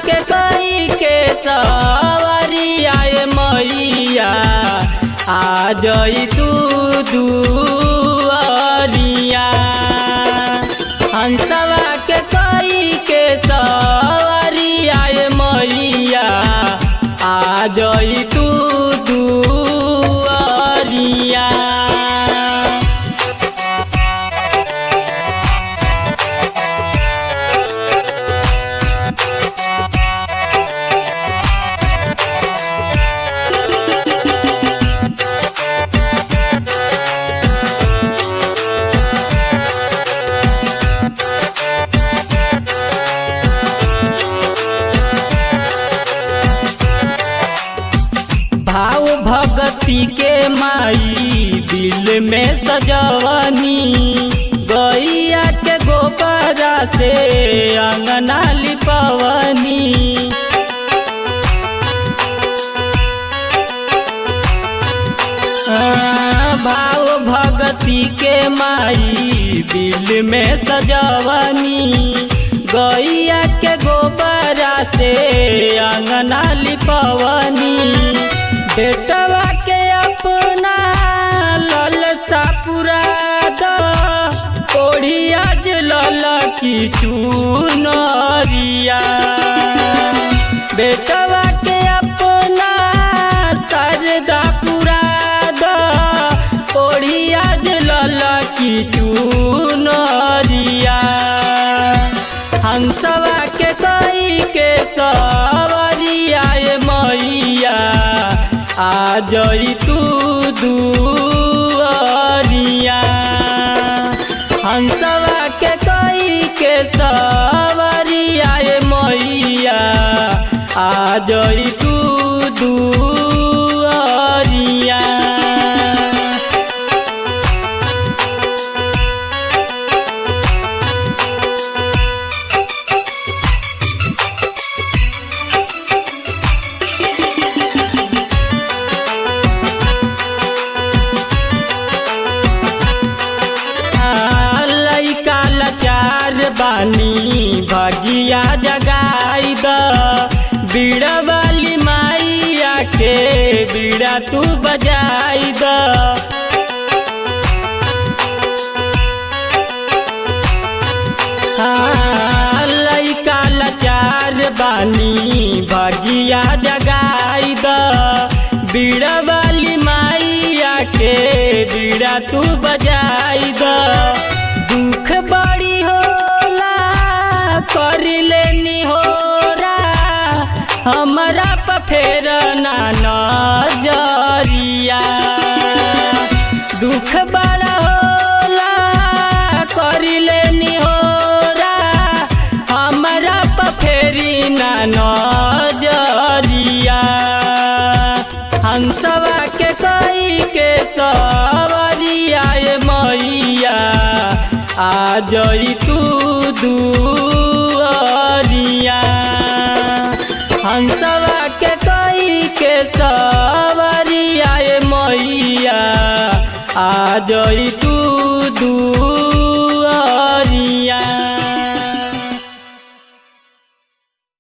के कई के सवरिया मैया आ जई तू दुआरिया। हंसवा के कई के सवरिया मैया आ जई तू दुआरिया। भाव भक्ति के माई दिल में सजवनी, गैया के गोबरा से अंगना लिपवनी। भाव भक्ति के माई दिल में सजवनी, गैया के गोबरा से अंगना लिपवनी। बेटवा के अपना ललसा पूरा द ओढ़िया जल की चुनरिया। बेटवा के अपना सरदा पूरा द ओढ़िया जल की चुनरिया। हंसवा के कई के सवरिया मैया आ जई तू दुआरिया। हंसवा के कई के सवरिया मैया आ जई तू दुआरिया। बानी भगिया जगाई द बीड़ा वाली माइया के बीड़ा तू बजाई द। लइका लाचार बानी भगिया जगाई द बीड़ा वाली माइया के बीड़ा तू बजाई द। दुख बड़ी कर लेनी होरा हमरा पे फेर ना नजरिया। दुख बड़ा होला कर लेनी होरा हमरा पे फेरी ना नजरिया। हंसवा के कई के सवरिया मैया आ जई तू दुआरिया। हंसवा के कई के सवरिया मैया आ जई तू दुआरिया।